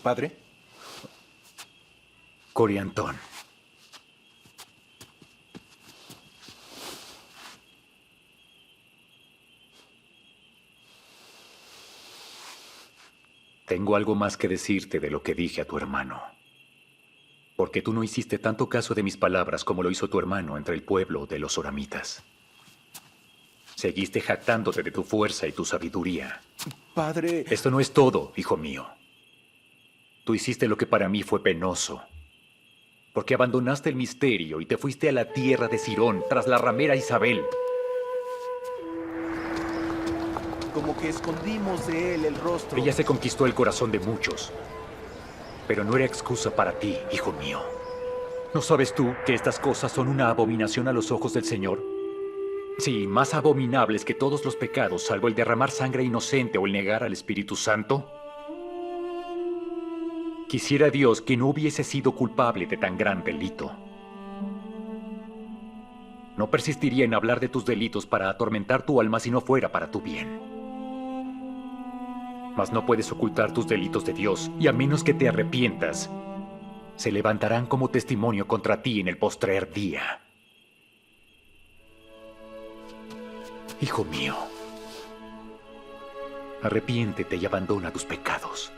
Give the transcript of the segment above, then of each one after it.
padre? Coriantón. Tengo algo más que decirte de lo que dije a tu hermano. Porque tú no hiciste tanto caso de mis palabras como lo hizo tu hermano entre el pueblo de los oramitas. Seguiste jactándote de tu fuerza y tu sabiduría. Padre... Esto no es todo, hijo mío. Tú hiciste lo que para mí fue penoso. Porque abandonaste el misterio y te fuiste a la tierra de Sirón tras la ramera Isabel. Como que escondimos de él el rostro. Ella se conquistó el corazón de muchos. Pero no era excusa para ti, hijo mío. ¿No sabes tú que estas cosas son una abominación a los ojos del Señor? Sí, más abominables que todos los pecados, salvo el derramar sangre inocente o el negar al Espíritu Santo. Quisiera Dios que no hubiese sido culpable de tan gran delito. No persistiría en hablar de tus delitos para atormentar tu alma si no fuera para tu bien. Mas no puedes ocultar tus delitos de Dios, y a menos que te arrepientas, se levantarán como testimonio contra ti en el postrer día. Hijo mío, arrepiéntete y abandona tus pecados.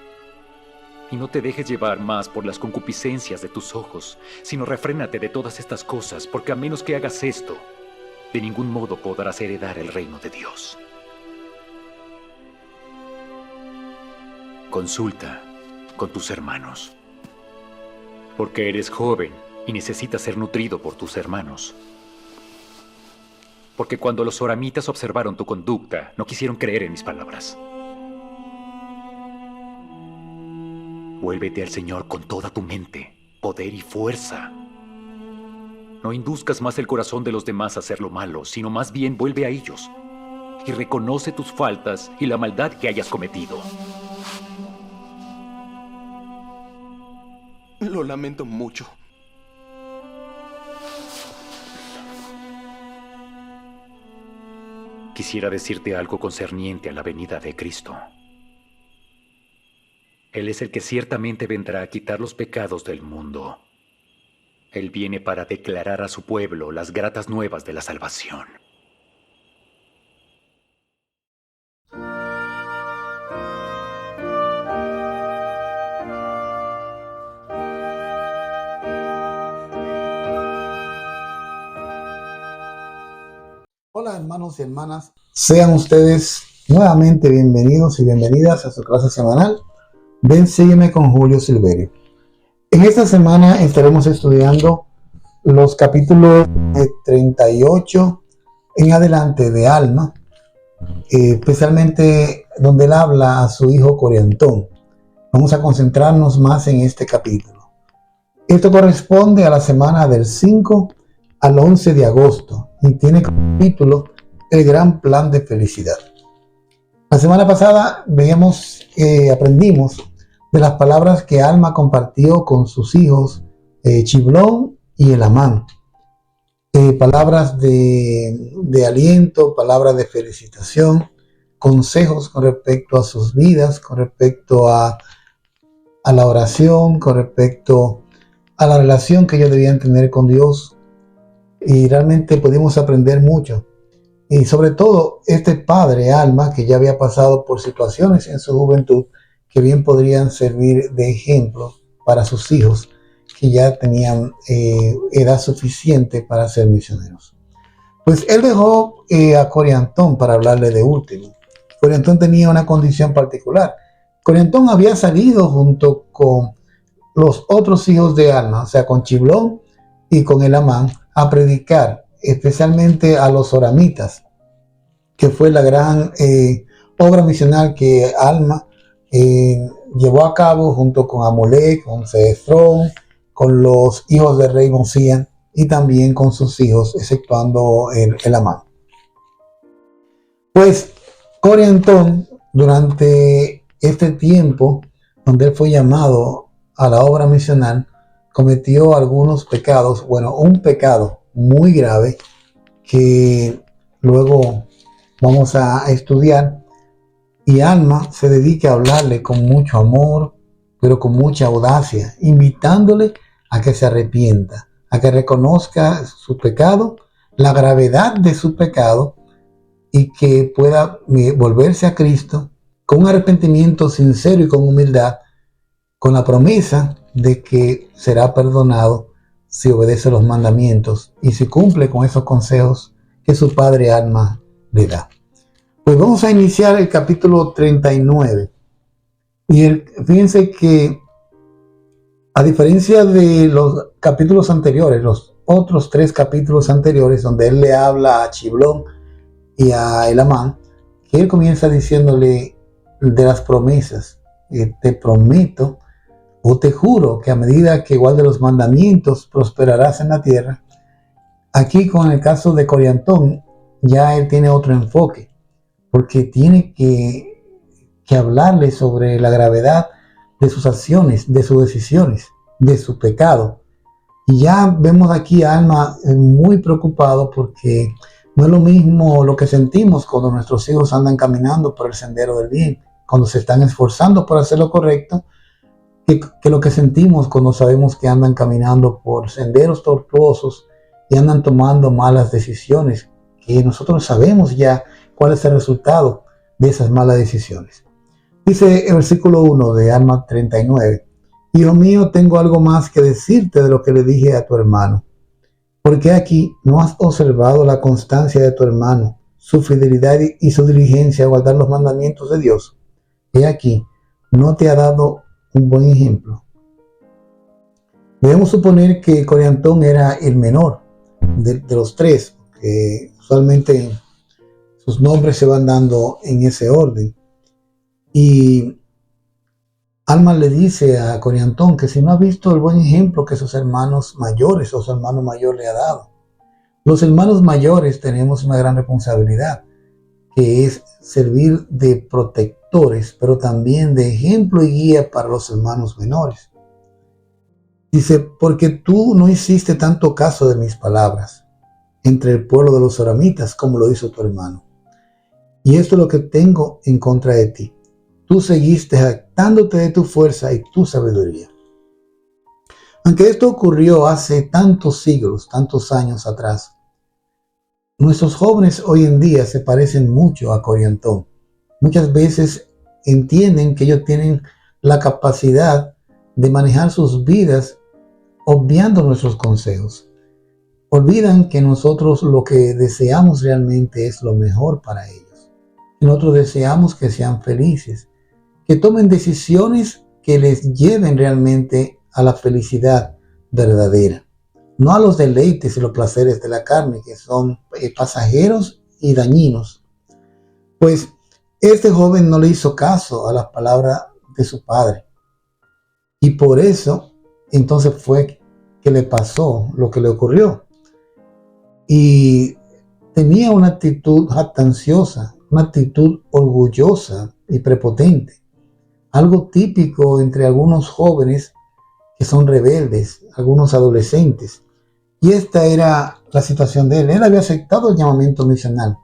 Y no te dejes llevar más por las concupiscencias de tus ojos, sino refrénate de todas estas cosas, porque a menos que hagas esto, de ningún modo podrás heredar el reino de Dios. Consulta con tus hermanos, porque eres joven y necesitas ser nutrido por tus hermanos. Porque cuando los oramitas observaron tu conducta, no quisieron creer en mis palabras. Vuélvete al Señor con toda tu mente, poder y fuerza. No induzcas más el corazón de los demás a hacer lo malo, sino más bien vuelve a ellos y reconoce tus faltas y la maldad que hayas cometido. Lo lamento mucho. Quisiera decirte algo concerniente a la venida de Cristo. Él es el que ciertamente vendrá a quitar los pecados del mundo. Él viene para declarar a su pueblo las gratas nuevas de la salvación. Hola hermanos y hermanas, sean ustedes nuevamente bienvenidos y bienvenidas a su clase semanal. Ven, sígueme con Julio Silverio. En esta semana estaremos estudiando los capítulos de 38 en adelante de Alma, especialmente donde él habla a su hijo Coriantón. Vamos a concentrarnos más en este capítulo. Esto corresponde a la semana del 5 al 11 de agosto y tiene como título El gran plan de felicidad. La semana pasada aprendimos de las palabras que Alma compartió con sus hijos Chiblón y Elamán. Palabras de aliento, palabras de felicitación, consejos con respecto a sus vidas, con respecto a la oración, con respecto a la relación que ellos debían tener con Dios. Y realmente pudimos aprender mucho. Y sobre todo este padre Alma, que ya había pasado por situaciones en su juventud que bien podrían servir de ejemplo para sus hijos que ya tenían edad suficiente para ser misioneros. Pues él dejó a Coriantón para hablarle de último. Coriantón tenía una condición particular. Coriantón había salido junto con los otros hijos de Alma, o sea, con Chiblón y con Elamán, a predicar, especialmente a los oramitas, que fue la gran obra misional que Alma llevó a cabo junto con Amulek, con Sestrón, con los hijos del rey Mosían y también con sus hijos, exceptuando Elamán. Pues Coriantón, durante este tiempo donde él fue llamado a la obra misional, cometió algunos pecados, un pecado muy grave que luego vamos a estudiar, y Alma se dedica a hablarle con mucho amor, pero con mucha audacia, invitándole a que se arrepienta, a que reconozca su pecado, la gravedad de su pecado, y que pueda volverse a Cristo con un arrepentimiento sincero y con humildad, con la promesa de que será perdonado si obedece los mandamientos y si cumple con esos consejos que su padre Alma le da. Pues vamos a iniciar el capítulo 39. Y fíjense que, a diferencia de los capítulos anteriores, los otros 3 capítulos anteriores, donde él le habla a Chiblón y a Elamán, que él comienza diciéndole de las promesas. Te prometo o te juro que a medida que guarde los mandamientos prosperarás en la tierra. Aquí, con el caso de Coriantón, ya él tiene otro enfoque, porque tiene que hablarle sobre la gravedad de sus acciones, de sus decisiones, de su pecado. Y ya vemos aquí a Alma muy preocupado, porque no es lo mismo lo que sentimos cuando nuestros hijos andan caminando por el sendero del bien, cuando se están esforzando por hacer lo correcto, que lo que sentimos cuando sabemos que andan caminando por senderos tortuosos y andan tomando malas decisiones, que nosotros sabemos ya cuál es el resultado de esas malas decisiones. Dice el versículo 1 de Alma 39, Hijo mío, tengo algo más que decirte de lo que le dije a tu hermano, porque aquí no has observado la constancia de tu hermano, su fidelidad y su diligencia a guardar los mandamientos de Dios. He aquí, no te ha dado un buen ejemplo. Debemos suponer que Coriantón era el menor de los 3, que usualmente sus nombres se van dando en ese orden. Y Alma le dice a Coriantón que si no ha visto el buen ejemplo que sus hermanos mayores o su hermano mayor le ha dado. Los hermanos mayores tenemos una gran responsabilidad, que es servir de protectores, pero también de ejemplo y guía para los hermanos menores. Dice, porque tú no hiciste tanto caso de mis palabras entre el pueblo de los oramitas como lo hizo tu hermano. Y esto es lo que tengo en contra de ti. Tú seguiste jactándote de tu fuerza y tu sabiduría. Aunque esto ocurrió hace tantos siglos, tantos años atrás, nuestros jóvenes hoy en día se parecen mucho a Coriantón. Muchas veces entienden que ellos tienen la capacidad de manejar sus vidas obviando nuestros consejos. Olvidan que nosotros lo que deseamos realmente es lo mejor para ellos. Y nosotros deseamos que sean felices, que tomen decisiones que les lleven realmente a la felicidad verdadera, no a los deleites y los placeres de la carne, que son pasajeros y dañinos. Pues este joven no le hizo caso a las palabras de su padre, y por eso entonces fue que le pasó lo que le ocurrió. Y tenía una actitud jactanciosa, una actitud orgullosa y prepotente, algo típico entre algunos jóvenes que son rebeldes, algunos adolescentes. Y esta era la situación de él. Él había aceptado el llamamiento misional,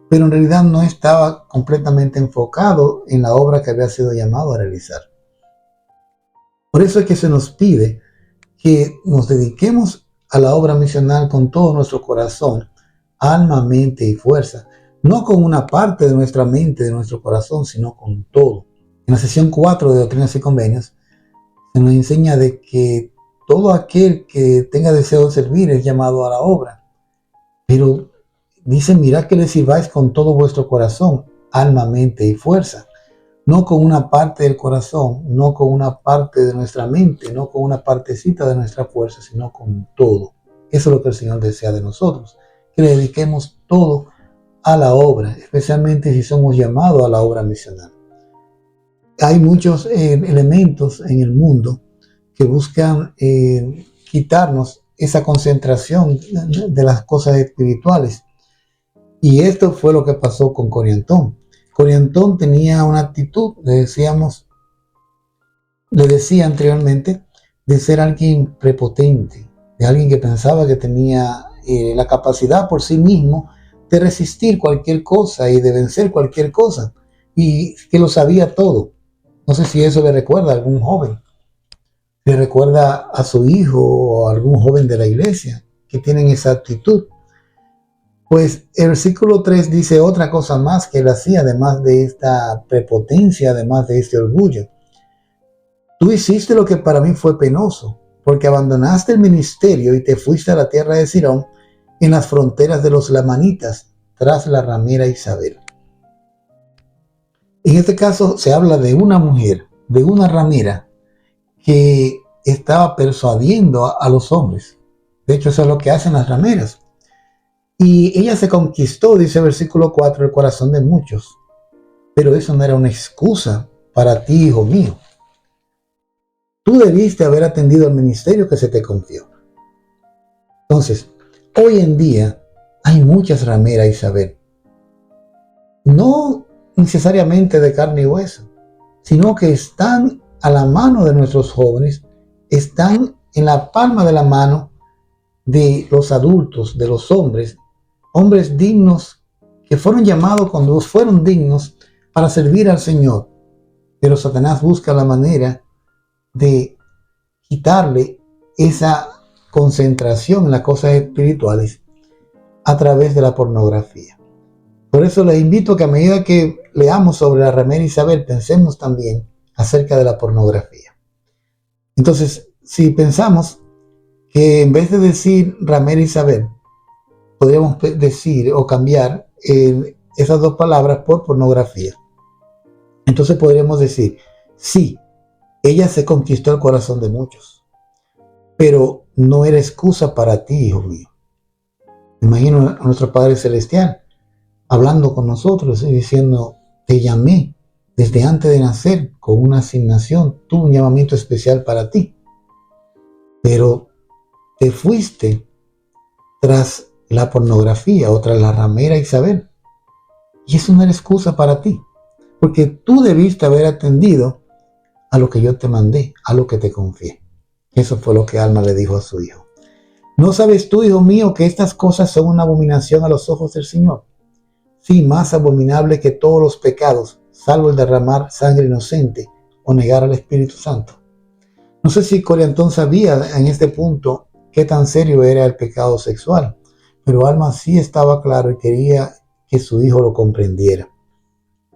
pero en realidad no estaba completamente enfocado en la obra que había sido llamado a realizar. Por eso es que se nos pide que nos dediquemos a la obra misional con todo nuestro corazón, alma, mente y fuerza, no con una parte de nuestra mente, de nuestro corazón, sino con todo. En la sesión 4 de Doctrinas y Convenios se nos enseña de que todo aquel que tenga deseo de servir es llamado a la obra. Pero dice, mirad que le sirváis con todo vuestro corazón, alma, mente y fuerza. No con una parte del corazón, no con una parte de nuestra mente, no con una partecita de nuestra fuerza, sino con todo. Eso es lo que el Señor desea de nosotros, que le dediquemos todo a la obra, especialmente si somos llamados a la obra misional. Hay muchos elementos en el mundo que buscan quitarnos esa concentración de las cosas espirituales. Y esto fue lo que pasó con Coriantón. Coriantón tenía una actitud, le decía anteriormente, de ser alguien prepotente, de alguien que pensaba que tenía la capacidad por sí mismo de resistir cualquier cosa y de vencer cualquier cosa, y que lo sabía todo. No sé si eso le recuerda a algún joven, le recuerda a su hijo o a algún joven de la iglesia que tienen esa actitud. Pues el versículo 3 dice otra cosa más que él hacía, además de esta prepotencia, además de este orgullo. Tú hiciste lo que para mí fue penoso, porque abandonaste el ministerio y te fuiste a la tierra de Sirón, en las fronteras de los lamanitas, tras la ramera Isabel. En este caso se habla de una mujer, de una ramera, que estaba persuadiendo a los hombres. De hecho, eso es lo que hacen las rameras. Y ella se conquistó, dice el versículo 4, el corazón de muchos. Pero eso no era una excusa para ti, hijo mío. Tú debiste haber atendido al ministerio que se te confió. Entonces, hoy en día hay muchas rameras, Isabel. No necesariamente de carne y hueso, sino que están a la mano de nuestros jóvenes, están en la palma de la mano de los adultos, de los hombres dignos que fueron llamados cuando fueron dignos para servir al Señor. Pero Satanás busca la manera de quitarle esa concentración en las cosas espirituales a través de la pornografía. Por eso les invito a que a medida que leamos sobre la ramera Isabel, pensemos también acerca de la pornografía. Entonces, si pensamos que en vez de decir ramera Isabel, podríamos decir o cambiar esas dos palabras por pornografía. Entonces podríamos decir, sí, ella se conquistó el corazón de muchos, pero no era excusa para ti, hijo mío. Imagino a nuestro Padre Celestial hablando con nosotros y diciendo, te llamé desde antes de nacer con una asignación, tuve un llamamiento especial para ti, pero te fuiste tras la pornografía o tras la ramera Isabel. Y eso no era excusa para ti, porque tú debiste haber atendido a lo que yo te mandé, a lo que te confié. Eso fue lo que Alma le dijo a su hijo. ¿No sabes tú, hijo mío, que estas cosas son una abominación a los ojos del Señor? Sí, más abominable que todos los pecados, salvo el derramar sangre inocente o negar al Espíritu Santo. No sé si Coriantón sabía en este punto qué tan serio era el pecado sexual, pero Alma sí estaba claro y quería que su hijo lo comprendiera.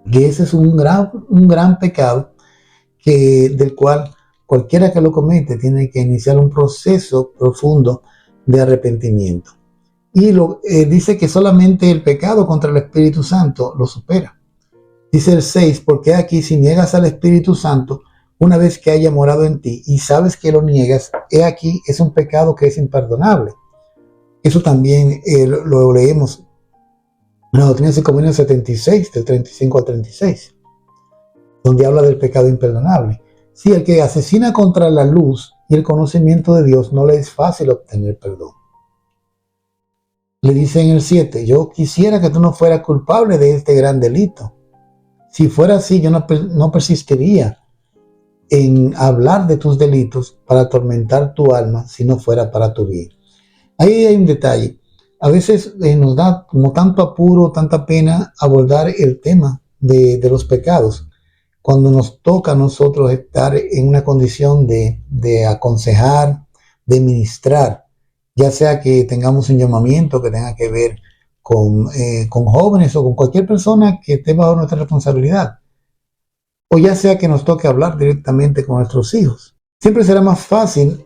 Y ese es un gran pecado del cual cualquiera que lo comete tiene que iniciar un proceso profundo de arrepentimiento. Y dice que solamente el pecado contra el Espíritu Santo lo supera. Dice el 6, porque aquí si niegas al Espíritu Santo, una vez que haya morado en ti y sabes que lo niegas, he aquí es un pecado que es imperdonable. Eso también lo leemos en la Doctrina y Convenios 76, del 35 al 36, donde habla del pecado imperdonable. Si el que asesina contra la luz y el conocimiento de Dios no le es fácil obtener perdón. Le dice en el 7, yo quisiera que tú no fueras culpable de este gran delito. Si fuera así, yo no persistiría en hablar de tus delitos para atormentar tu alma si no fuera para tu bien. Ahí hay un detalle. A veces nos da como tanto apuro, tanta pena abordar el tema de los pecados, cuando nos toca a nosotros estar en una condición de aconsejar, de ministrar, ya sea que tengamos un llamamiento que tenga que ver con jóvenes o con cualquier persona que esté bajo nuestra responsabilidad, o ya sea que nos toque hablar directamente con nuestros hijos. Siempre será más fácil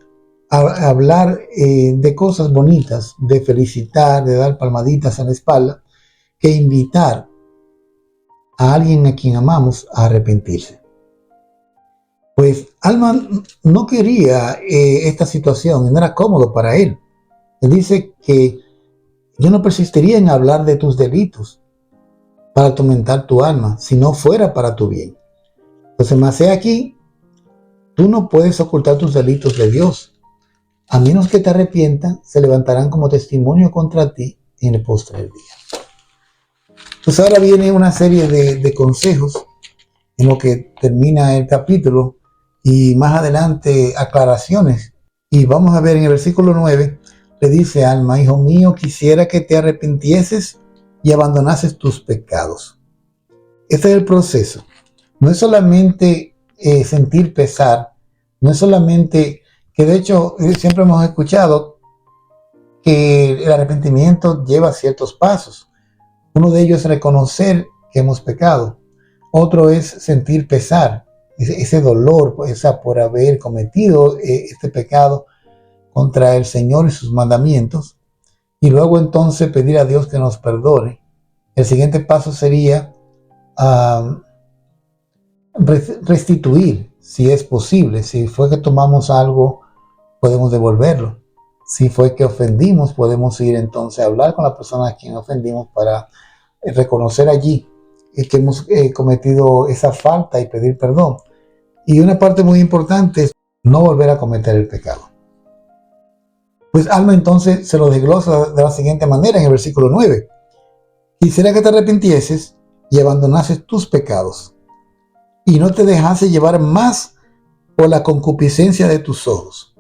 hablar de cosas bonitas, de felicitar, de dar palmaditas en la espalda, que invitar a alguien a quien amamos a arrepentirse. Pues Alma no quería esta situación, no era cómodo para él. Él dice que yo no persistiría en hablar de tus delitos para atormentar tu alma, si no fuera para tu bien. Entonces, más aquí, tú no puedes ocultar tus delitos de Dios. A menos que te arrepientan, se levantarán como testimonio contra ti en el postrer día. Pues ahora viene una serie de consejos en lo que termina el capítulo y más adelante aclaraciones. Y vamos a ver en el versículo 9, le dice Alma, hijo mío, quisiera que te arrepintieses y abandonases tus pecados. Este es el proceso. No es solamente sentir pesar no es solamente que, de hecho, siempre hemos escuchado que el arrepentimiento lleva ciertos pasos. Uno de ellos es reconocer que hemos pecado. Otro es sentir pesar, ese dolor por haber cometido este pecado contra el Señor y sus mandamientos. Y luego entonces pedir a Dios que nos perdone. El siguiente paso sería restituir, si es posible. Si fue que tomamos algo, podemos devolverlo. Si fue que ofendimos, podemos ir entonces a hablar con la persona a quien ofendimos para reconocer allí que hemos cometido esa falta y pedir perdón. Y una parte muy importante es no volver a cometer el pecado. Pues Alma entonces se lo desglosa de la siguiente manera en el versículo 9. Quisiera que te arrepintieses y abandonases tus pecados y no te dejases llevar más por la concupiscencia de tus ojos.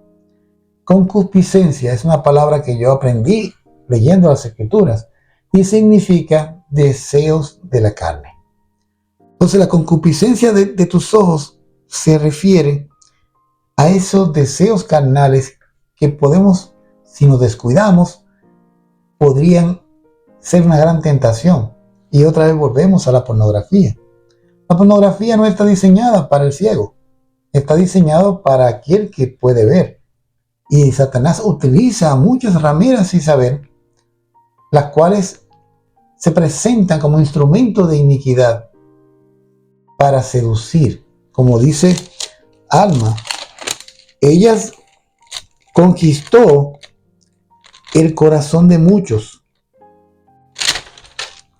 Concupiscencia es una palabra que yo aprendí leyendo las Escrituras y significa deseos de la carne. Entonces la concupiscencia de tus ojos se refiere a esos deseos carnales que podemos, si nos descuidamos, podrían ser una gran tentación. Y otra vez volvemos a la pornografía. La pornografía no está diseñada para el ciego, está diseñado para aquel que puede ver. Y Satanás utiliza muchas rameras sin saber, las cuales se presentan como instrumento de iniquidad para seducir. Como dice Alma, ella conquistó el corazón de muchos.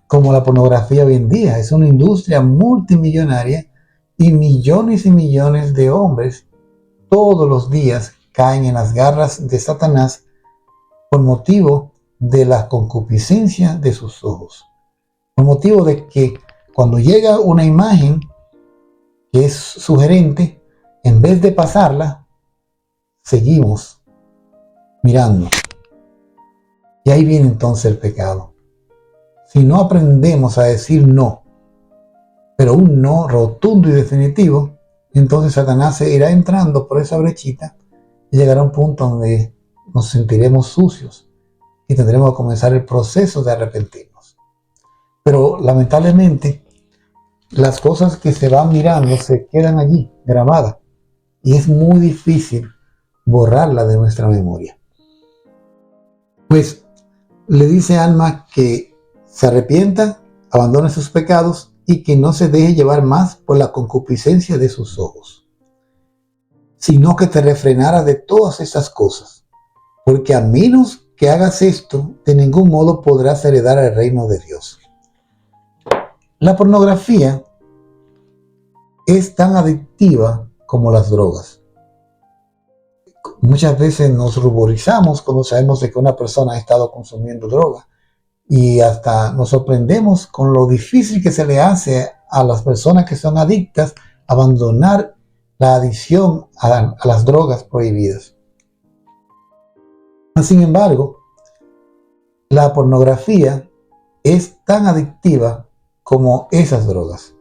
Como la pornografía hoy en día es una industria multimillonaria y millones de hombres todos los días caen en las garras de Satanás por motivo de la concupiscencia de sus ojos. Por motivo de que cuando llega una imagen que es sugerente, en vez de pasarla, seguimos mirando. Y ahí viene entonces el pecado. Si no aprendemos a decir no, pero un no rotundo y definitivo, entonces Satanás se irá entrando por esa brechita y llegará a un punto donde nos sentiremos sucios y tendremos que comenzar el proceso de arrepentirnos. Pero lamentablemente, las cosas que se van mirando se quedan allí, grabadas, y es muy difícil borrarla de nuestra memoria. Pues le dice Alma que se arrepienta, abandone sus pecados y que no se deje llevar más por la concupiscencia de sus ojos, sino que te refrenara de todas esas cosas, porque a menos que hagas esto, de ningún modo podrás heredar el reino de Dios. La pornografía es tan adictiva como las drogas. Muchas veces nos ruborizamos cuando sabemos de que una persona ha estado consumiendo droga y hasta nos sorprendemos con lo difícil que se le hace a las personas que son adictas abandonar la adicción a las drogas prohibidas. Sin embargo, la pornografía es tan adictiva como esas drogas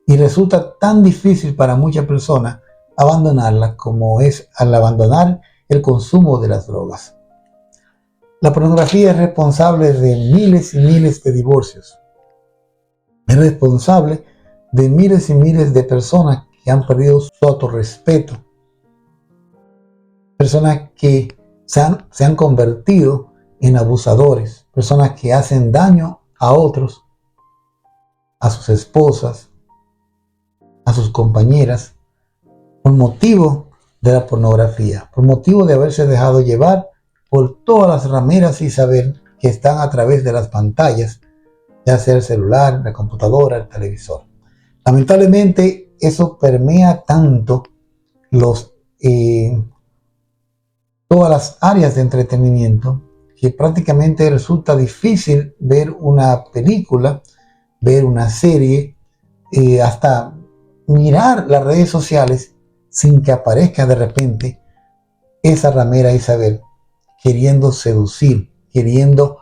y resulta tan difícil para muchas personas abandonarla como es al abandonar el consumo de las drogas. La pornografía es responsable de miles y miles de divorcios. Es responsable de miles y miles de personas que han perdido su autorrespeto. Personas que se han convertido en abusadores. Personas que hacen daño a otros, a sus esposas, a sus compañeras, por motivo de la pornografía, por motivo de haberse dejado llevar por todas las rameras y saber que están a través de las pantallas, ya sea el celular, la computadora, el televisor. Lamentablemente eso permea tanto todas las áreas de entretenimiento que prácticamente resulta difícil ver una película, ver una serie, hasta mirar las redes sociales sin que aparezca de repente esa ramera Isabel queriendo seducir, queriendo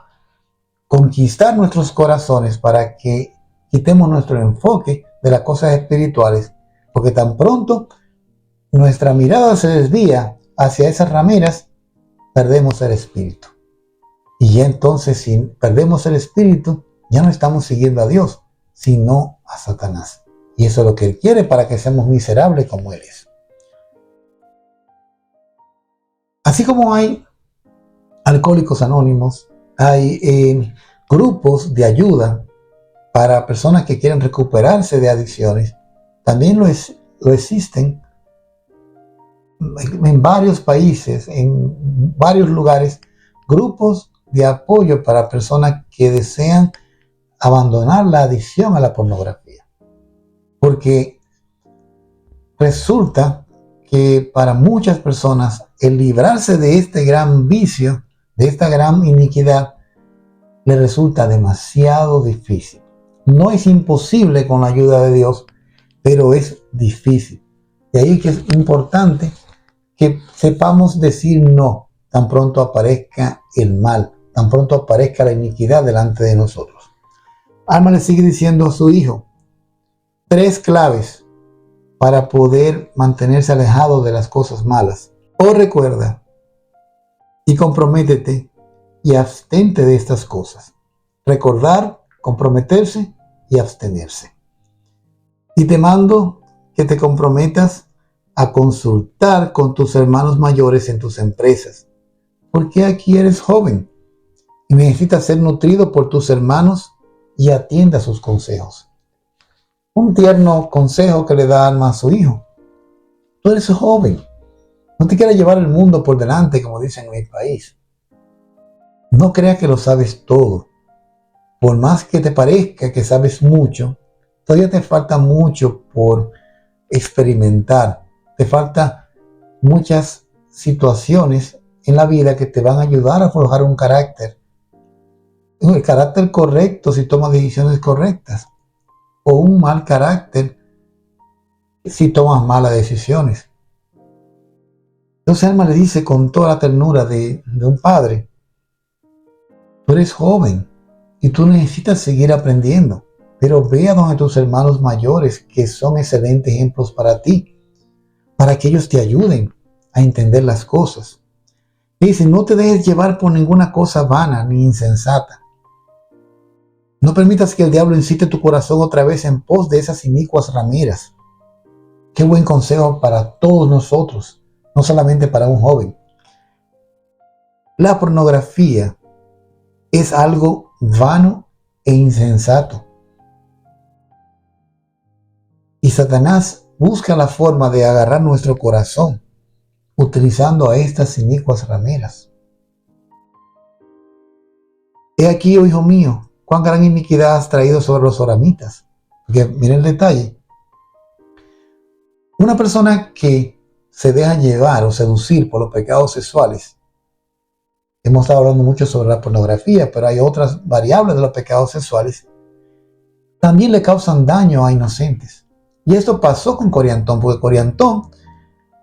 conquistar nuestros corazones para que quitemos nuestro enfoque de las cosas espirituales porque tan pronto nuestra mirada se desvía hacia esas rameras, perdemos el espíritu. Y ya entonces, si perdemos el espíritu, ya no estamos siguiendo a Dios, sino a Satanás. Y eso es lo que Él quiere, para que seamos miserables como Él es. Así como hay alcohólicos anónimos, hay grupos de ayuda para personas que quieren recuperarse de adicciones, también lo existen en varios países, en varios lugares, grupos de apoyo para personas que desean abandonar la adicción a la pornografía. Porque resulta que para muchas personas el librarse de este gran vicio, de esta gran iniquidad, le resulta demasiado difícil. No es imposible con la ayuda de Dios, pero es difícil. De ahí que es importante que sepamos decir no tan pronto aparezca el mal, tan pronto aparezca la iniquidad delante de nosotros. Alma le sigue diciendo a su hijo 3 claves para poder mantenerse alejado de las cosas malas. Recuerda y comprométete y abstente de estas cosas. Recordar, comprometerse y abstenerse. Y te mando que te comprometas a consultar con tus hermanos mayores en tus empresas, porque aquí eres joven y necesitas ser nutrido por tus hermanos y atienda sus consejos. Un tierno consejo que le da Alma a su hijo: tú eres joven, no te quieras llevar el mundo por delante, como dicen en mi país. No creas que lo sabes todo. Por más que te parezca que sabes mucho, todavía te falta mucho por experimentar. Te falta muchas situaciones en la vida que te van a ayudar a forjar un carácter. El carácter correcto si tomas decisiones correctas, o un mal carácter si tomas malas decisiones. Entonces Alma le dice con toda la ternura de un padre: tú eres joven y tú necesitas seguir aprendiendo, pero ve a donde tus hermanos mayores, que son excelentes ejemplos para ti, para que ellos te ayuden a entender las cosas. Dice: no te dejes llevar por ninguna cosa vana ni insensata. No permitas que el diablo incite tu corazón otra vez en pos de esas inicuas rameras. Qué buen consejo para todos nosotros, no solamente para un joven. La pornografía es algo vano e insensato. Y Satanás busca la forma de agarrar nuestro corazón utilizando a estas inicuas rameras. He aquí, oh hijo mío, cuán gran iniquidad has traído sobre los soramitas. Porque miren el detalle. Una persona que se deja llevar o seducir por los pecados sexuales. Hemos estado hablando mucho sobre la pornografía, pero hay otras variables de los pecados sexuales. También le causan daño a inocentes. Y esto pasó con Coriantón, porque Coriantón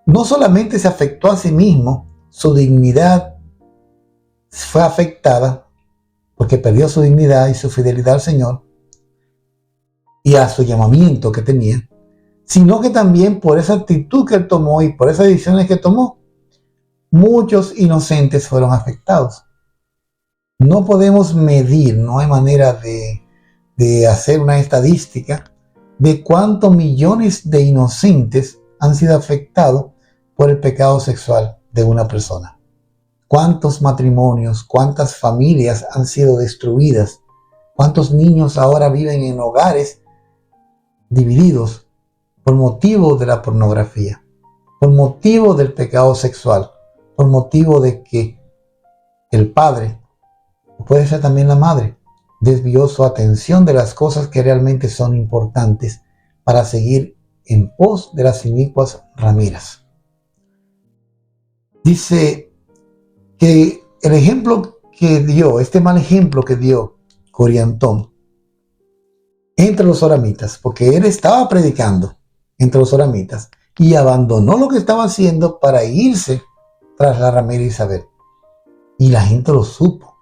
no solamente se afectó a sí mismo, su dignidad fue afectada, porque perdió su dignidad y su fidelidad al Señor y a su llamamiento que tenía, sino que también por esa actitud que él tomó y por esas decisiones que tomó, muchos inocentes fueron afectados. No podemos medir, no hay manera de hacer una estadística de cuántos millones de inocentes han sido afectados por el pecado sexual de una persona. ¿Cuántos matrimonios, cuántas familias han sido destruidas? ¿Cuántos niños ahora viven en hogares divididos por motivo de la pornografía, por motivo del pecado sexual, por motivo de que el padre, o puede ser también la madre, desvió su atención de las cosas que realmente son importantes para seguir en pos de las inicuas rameras? Dice que el ejemplo que dio, este mal ejemplo que dio Coriantón entre los soramitas, porque él estaba predicando entre los soramitas y abandonó lo que estaba haciendo para irse tras la ramera Isabel. Y la gente lo supo.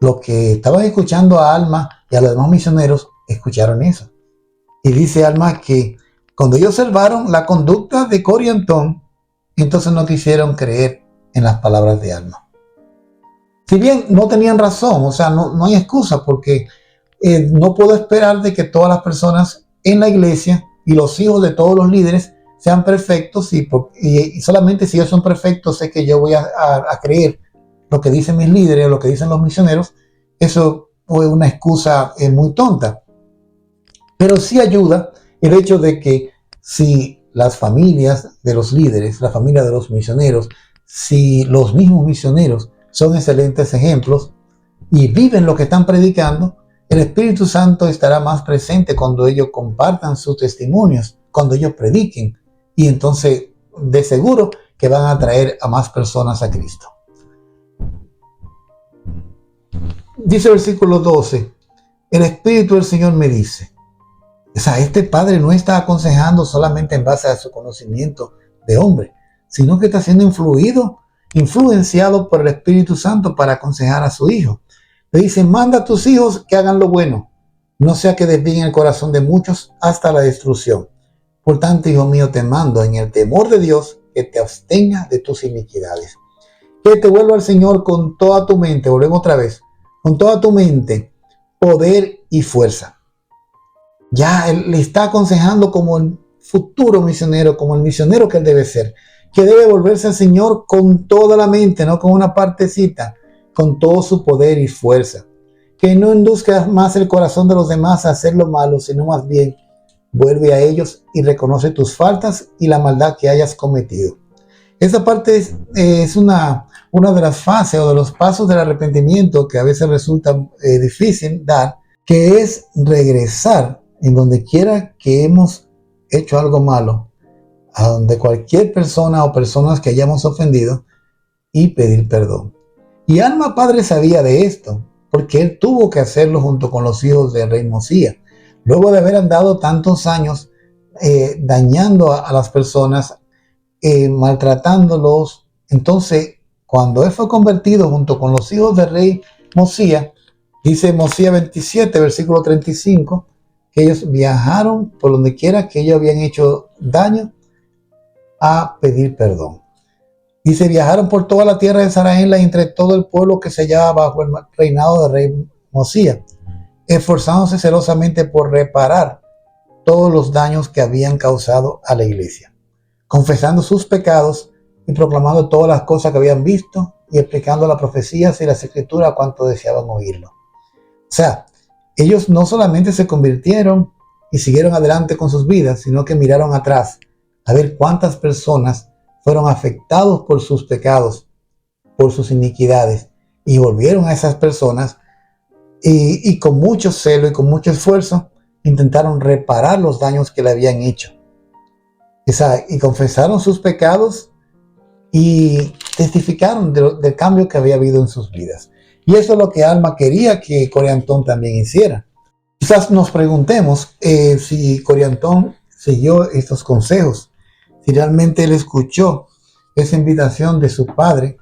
Los que estaban escuchando a Alma y a los demás misioneros escucharon eso. Y dice Alma que Cuando ellos observaron la conducta de Coriantón, entonces no quisieron creer en las palabras de Alma. Si bien no tenían razón, o sea, no hay excusa, porque no puedo esperar de que todas las personas en la iglesia y los hijos de todos los líderes sean perfectos, y solamente si ellos son perfectos sé que yo voy a creer lo que dicen mis líderes o lo que dicen los misioneros. Eso fue una excusa muy tonta. Pero sí ayuda el hecho de que si las familias de los líderes, la familia de los misioneros, si los mismos misioneros son excelentes ejemplos y viven lo que están predicando, el Espíritu Santo estará más presente cuando ellos compartan sus testimonios, cuando ellos prediquen, y entonces de seguro que van a atraer a más personas a Cristo. Dice el versículo 12, el Espíritu del Señor me dice. O sea, este padre no está aconsejando solamente en base a su conocimiento de hombre, sino que está siendo influenciado por el Espíritu Santo para aconsejar a su hijo. Le dice, manda a tus hijos que hagan lo bueno, no sea que desvíen el corazón de muchos hasta la destrucción. Por tanto, hijo mío, te mando en el temor de Dios que te abstengas de tus iniquidades. Que te vuelva al Señor con toda tu mente, volvemos otra vez, con toda tu mente, poder y fuerza. Ya él le está aconsejando como el futuro misionero, como el misionero que él debe ser, que debe volverse al Señor con toda la mente, no con una partecita, con todo su poder y fuerza. Que no induzca más el corazón de los demás a hacer lo malo, sino más bien vuelve a ellos y reconoce tus faltas y la maldad que hayas cometido. Esa parte es una de las fases o de los pasos del arrepentimiento que a veces resulta difícil dar, que es regresar en donde quiera que hemos hecho algo malo, a donde cualquier persona o personas que hayamos ofendido, y pedir perdón. Y Alma padre sabía de esto, porque él tuvo que hacerlo junto con los hijos del rey Mosías. Luego de haber andado tantos años dañando a las personas, maltratándolos, entonces cuando él fue convertido junto con los hijos del rey Mosías, dice Mosías 27, versículo 35, que ellos viajaron por donde quiera que ellos habían hecho daño a pedir perdón. Dice, viajaron por toda la tierra de Saraenla y entre todo el pueblo que se hallaba bajo el reinado del rey Mosías, esforzándose celosamente por reparar todos los daños que habían causado a la iglesia, confesando sus pecados y proclamando todas las cosas que habían visto y explicando las profecías y las escrituras a cuanto deseaban oírlo. O sea, ellos no solamente se convirtieron y siguieron adelante con sus vidas, sino que miraron atrás a ver cuántas personas fueron afectados por sus pecados, por sus iniquidades, y volvieron a esas personas y con mucho celo y con mucho esfuerzo intentaron reparar los daños que le habían hecho. Y confesaron sus pecados y testificaron del cambio que había habido en sus vidas. Y eso es lo que Alma quería que Coriantón también hiciera. Quizás nos preguntemos si Coriantón siguió estos consejos, si realmente él escuchó esa invitación de su padre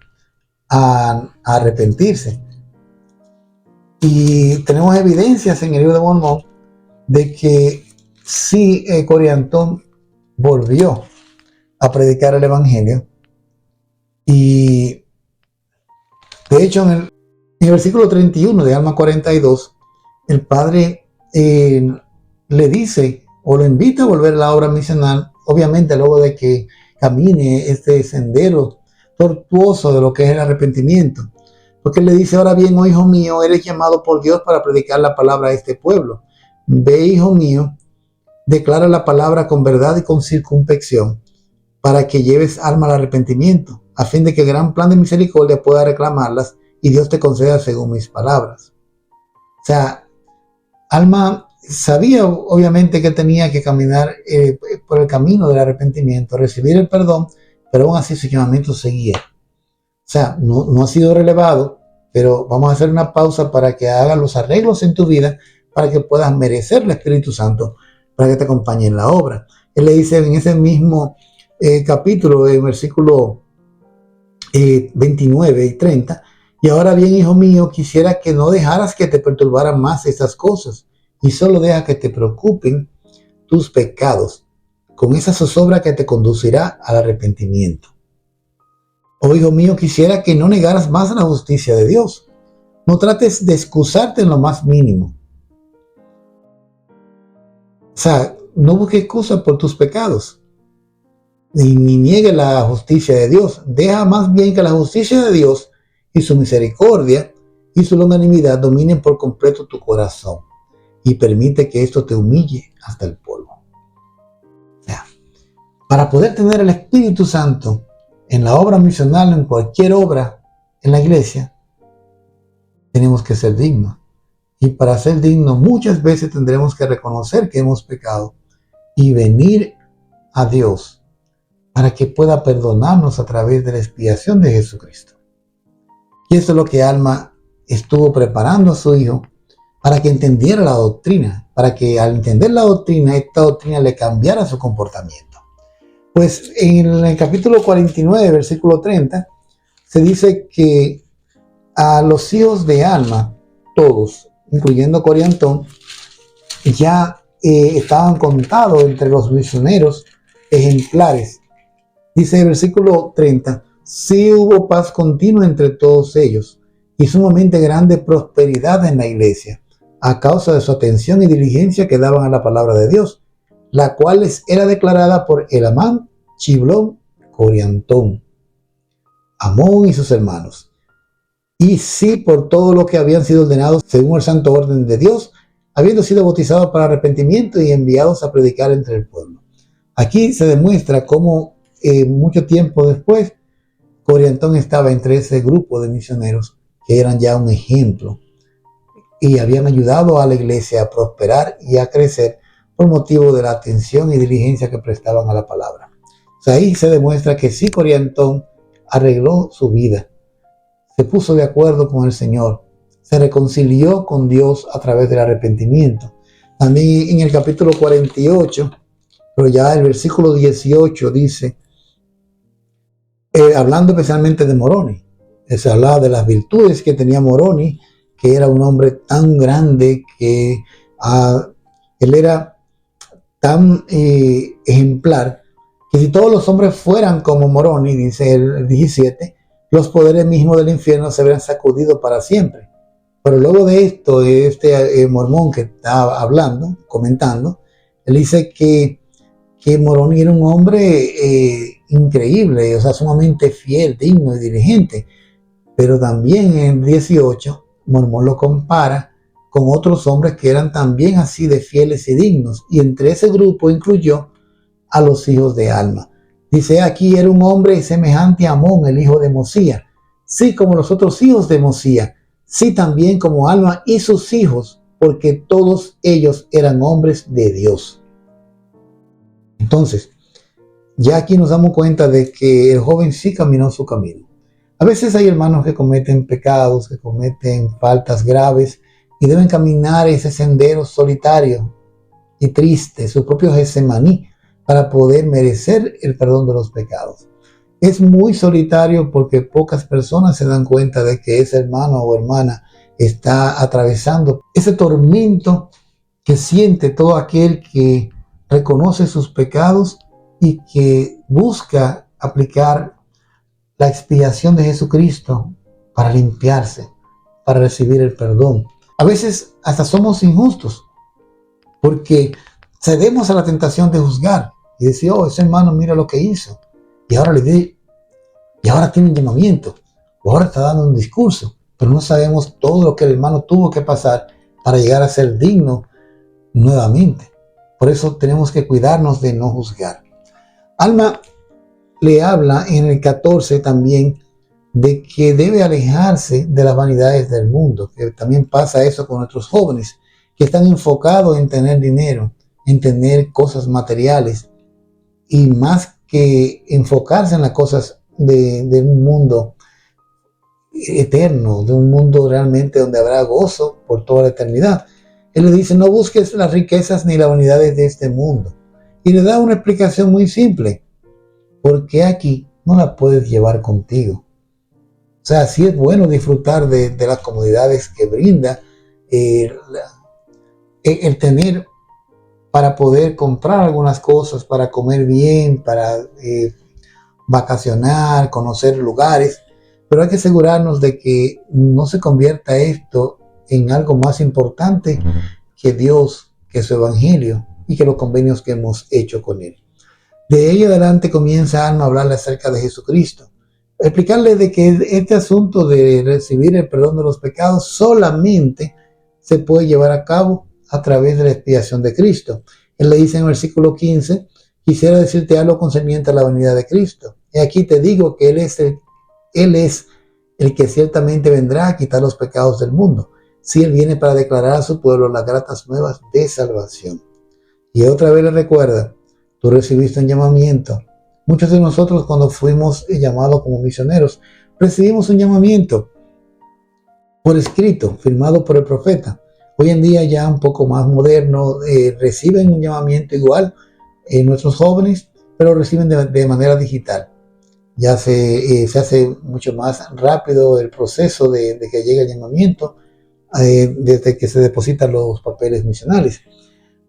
a arrepentirse. Y tenemos evidencias en el libro de Mormón de que sí, Coriantón volvió a predicar el evangelio. Y de hecho en el versículo 31 de Alma 42, el padre le dice o lo invita a volver a la obra misional, obviamente luego de que camine este sendero tortuoso de lo que es el arrepentimiento. Porque él le dice, ahora bien, oh hijo mío, eres llamado por Dios para predicar la palabra a este pueblo. Ve, hijo mío, declara la palabra con verdad y con circunspección, para que lleves alma al arrepentimiento, a fin de que el gran plan de misericordia pueda reclamarlas y Dios te conceda según mis palabras. O sea, Alma sabía obviamente que tenía que caminar por el camino del arrepentimiento, recibir el perdón, pero aún así su llamamiento seguía. O sea, no ha sido relevado, pero vamos a hacer una pausa para que hagas los arreglos en tu vida para que puedas merecer el Espíritu Santo para que te acompañe en la obra. Él le dice en ese mismo capítulo, en versículo 29 y 30, y ahora bien, hijo mío, quisiera que no dejaras que te perturbaran más estas cosas, y solo deja que te preocupen tus pecados, con esa zozobra que te conducirá al arrepentimiento. Oh, hijo mío, quisiera que no negaras más la justicia de Dios. No trates de excusarte en lo más mínimo. O sea, no busques excusa por tus pecados, ni niegues la justicia de Dios. Deja más bien que la justicia de Dios y su misericordia y su longanimidad dominen por completo tu corazón, y permite que esto te humille hasta el polvo. O sea, para poder tener el Espíritu Santo en la obra misional, en cualquier obra en la iglesia, tenemos que ser dignos. Y para ser dignos muchas veces tendremos que reconocer que hemos pecado y venir a Dios para que pueda perdonarnos a través de la expiación de Jesucristo. Y esto es lo que Alma estuvo preparando a su hijo para que entendiera la doctrina, para que al entender la doctrina, esta doctrina le cambiara su comportamiento. Pues en el capítulo 49, versículo 30, se dice que a los hijos de Alma, todos, incluyendo Coriantón, ya estaban contados entre los misioneros ejemplares. Dice el versículo 30, sí hubo paz continua entre todos ellos y sumamente grande prosperidad en la iglesia, a causa de su atención y diligencia que daban a la palabra de Dios, la cual les era declarada por Elamán, Chiblón, Coriantón, Amón y sus hermanos. Y sí por todo lo que habían sido ordenados según el santo orden de Dios, habiendo sido bautizados para arrepentimiento y enviados a predicar entre el pueblo. Aquí se demuestra cómo mucho tiempo después Coriantón estaba entre ese grupo de misioneros que eran ya un ejemplo y habían ayudado a la iglesia a prosperar y a crecer por motivo de la atención y diligencia que prestaban a la palabra. O sea, ahí se demuestra que sí, Coriantón arregló su vida, se puso de acuerdo con el Señor, se reconcilió con Dios a través del arrepentimiento. También en el capítulo 48, pero ya el versículo 18 dice, hablando especialmente de Moroni, se hablaba de las virtudes que tenía Moroni, que era un hombre tan grande, que él era tan ejemplar, que si todos los hombres fueran como Moroni, dice el 17, los poderes mismos del infierno se habrían sacudido para siempre. Pero luego de esto, este mormón que estaba hablando, comentando, él dice que Moroni era un hombre increíble, o sea, sumamente fiel, digno y diligente. Pero también en el 18, Mormón lo compara con otros hombres que eran también así de fieles y dignos. Y entre ese grupo incluyó a los hijos de Alma. Dice, aquí era un hombre semejante a Amón, el hijo de Mosía. Sí, como los otros hijos de Mosía. Sí, también como Alma y sus hijos, porque todos ellos eran hombres de Dios. Entonces, ya aquí nos damos cuenta de que el joven sí caminó su camino. A veces hay hermanos que cometen pecados, que cometen faltas graves y deben caminar ese sendero solitario y triste, su propio Getsemaní, para poder merecer el perdón de los pecados. Es muy solitario porque pocas personas se dan cuenta de que ese hermano o hermana está atravesando ese tormento que siente todo aquel que reconoce sus pecados y que busca aplicar la expiación de Jesucristo para limpiarse, para recibir el perdón. A veces hasta somos injustos porque cedemos a la tentación de juzgar y decir, oh, ese hermano mira lo que hizo y ahora tiene un llamamiento o ahora está dando un discurso, pero no sabemos todo lo que el hermano tuvo que pasar para llegar a ser digno nuevamente. Por eso tenemos que cuidarnos de no juzgar. Alma le habla en el 14 también de que debe alejarse de las vanidades del mundo, que también pasa eso con nuestros jóvenes, que están enfocados en tener dinero, en tener cosas materiales, y más que enfocarse en las cosas de un mundo eterno, de un mundo realmente donde habrá gozo por toda la eternidad. Él le dice, no busques las riquezas ni las vanidades de este mundo. Y le da una explicación muy simple. Porque aquí no la puedes llevar contigo. O sea, sí es bueno disfrutar de las comodidades que brinda el tener para poder comprar algunas cosas, para comer bien, para vacacionar, conocer lugares, pero hay que asegurarnos de que no se convierta esto en algo más importante que Dios, que su evangelio y que los convenios que hemos hecho con él. De ahí adelante comienza Alma a hablarle acerca de Jesucristo, explicarle de que este asunto de recibir el perdón de los pecados solamente se puede llevar a cabo a través de la expiación de Cristo. Él le dice en el versículo 15, quisiera decirte algo concerniente a la venida de Cristo. Y aquí te digo que Él es el que ciertamente vendrá a quitar los pecados del mundo. Si Él viene para declarar a su pueblo las gratas nuevas de salvación. Y otra vez le recuerda, tú recibiste un llamamiento. Muchos de nosotros cuando fuimos llamados como misioneros, recibimos un llamamiento por escrito, firmado por el profeta. Hoy en día ya un poco más moderno, reciben un llamamiento igual nuestros jóvenes, pero reciben de manera digital. Ya se hace mucho más rápido el proceso de que llegue el llamamiento, desde que se depositan los papeles misionales.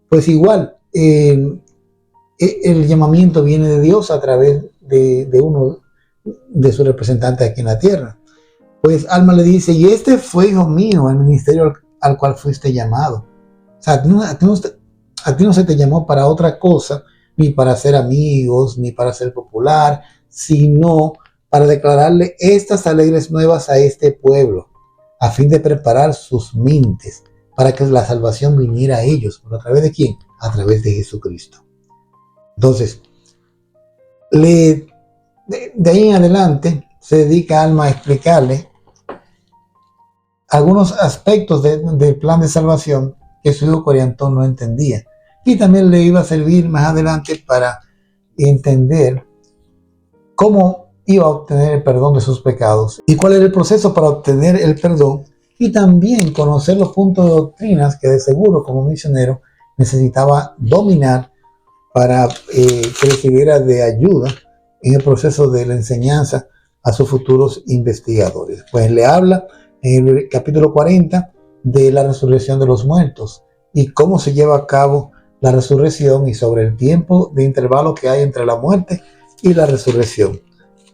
Pues igual, el llamamiento viene de Dios a través de uno de sus representantes aquí en la tierra. Pues Alma le dice, y este fue, hijo mío, el ministerio al cual fuiste llamado. O sea, a ti no se te llamó para otra cosa, ni para ser amigos, ni para ser popular, sino para declararle estas alegres nuevas a este pueblo, a fin de preparar sus mentes, para que la salvación viniera a ellos. ¿Pero a través de quién? A través de Jesucristo. Entonces, de ahí en adelante, se dedica Alma a explicarle algunos aspectos del plan de salvación que su hijo Coriantón no entendía. Y también le iba a servir más adelante para entender cómo iba a obtener el perdón de sus pecados y cuál era el proceso para obtener el perdón, y también conocer los puntos de doctrinas que de seguro como misionero necesitaba dominar para que recibiera de ayuda en el proceso de la enseñanza a sus futuros investigadores. Pues le habla en el capítulo 40 de la resurrección de los muertos y cómo se lleva a cabo la resurrección y sobre el tiempo de intervalo que hay entre la muerte y la resurrección.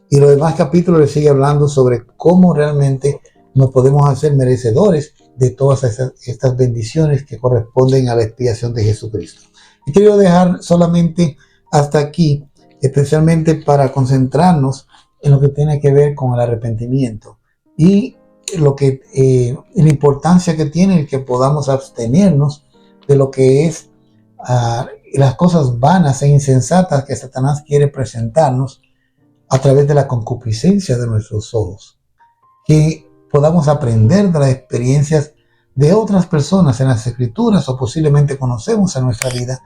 Y los demás capítulos le sigue hablando sobre cómo realmente nos podemos hacer merecedores de todas estas bendiciones que corresponden a la expiación de Jesucristo. Y quiero dejar solamente hasta aquí, especialmente para concentrarnos en lo que tiene que ver con el arrepentimiento y la importancia que tiene el que podamos abstenernos de lo que es las cosas vanas e insensatas que Satanás quiere presentarnos a través de la concupiscencia de nuestros ojos. Que podamos aprender de las experiencias de otras personas en las Escrituras o posiblemente conocemos en nuestra vida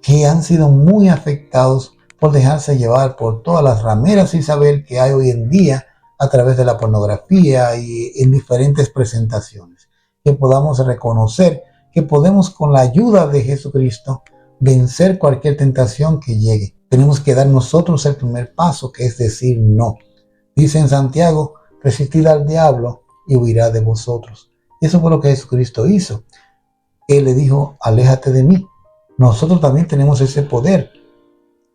que han sido muy afectados por dejarse llevar por todas las rameras y saber que hay hoy en día a través de la pornografía y en diferentes presentaciones. Que podamos reconocer que podemos con la ayuda de Jesucristo vencer cualquier tentación que llegue. Tenemos que dar nosotros el primer paso, que es decir no. Dice en Santiago, resistid al diablo y huirá de vosotros. Eso fue lo que Jesucristo hizo. Él le dijo, aléjate de mí. Nosotros también tenemos ese poder,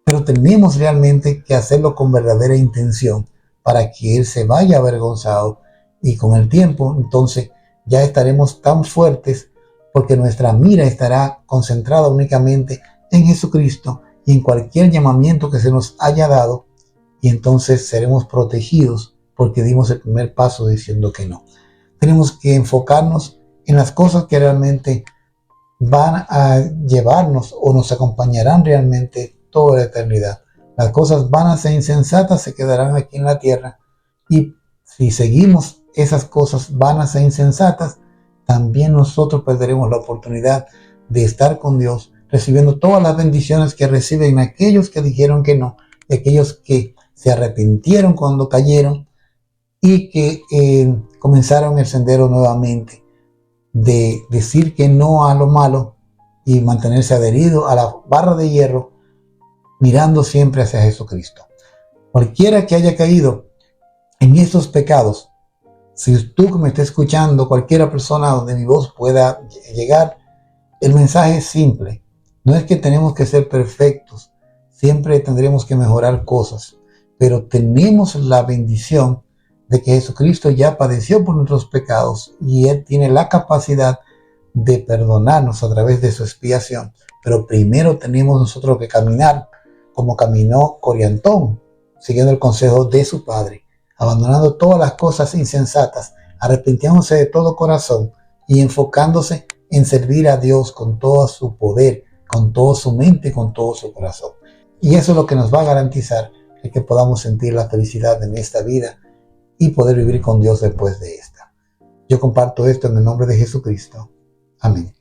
pero tenemos realmente que hacerlo con verdadera intención para que Él se vaya avergonzado, y con el tiempo entonces ya estaremos tan fuertes porque nuestra mira estará concentrada únicamente en Jesucristo y en cualquier llamamiento que se nos haya dado, y entonces seremos protegidos porque dimos el primer paso diciendo que no. Tenemos que enfocarnos en las cosas que realmente van a llevarnos o nos acompañarán realmente toda la eternidad. Las cosas vanas e insensatas se quedarán aquí en la tierra, y si seguimos esas cosas vanas e insensatas, también nosotros perderemos la oportunidad de estar con Dios, recibiendo todas las bendiciones que reciben aquellos que dijeron que no, aquellos que se arrepintieron cuando cayeron y que comenzaron el sendero nuevamente de decir que no a lo malo y mantenerse adherido a la barra de hierro, mirando siempre hacia Jesucristo. Cualquiera que haya caído en estos pecados, si tú que me estás escuchando, cualquiera persona donde mi voz pueda llegar, el mensaje es simple. No es que tenemos que ser perfectos, siempre tendremos que mejorar cosas, pero tenemos la bendición de que Jesucristo ya padeció por nuestros pecados y Él tiene la capacidad de perdonarnos a través de su expiación. Pero primero tenemos nosotros que caminar como caminó Coriantón, siguiendo el consejo de su padre, abandonando todas las cosas insensatas, arrepintiéndose de todo corazón y enfocándose en servir a Dios con todo su poder, con toda su mente y con todo su corazón. Y eso es lo que nos va a garantizar el que podamos sentir la felicidad en esta vida y poder vivir con Dios después de esta. Yo comparto esto en el nombre de Jesucristo. Amén.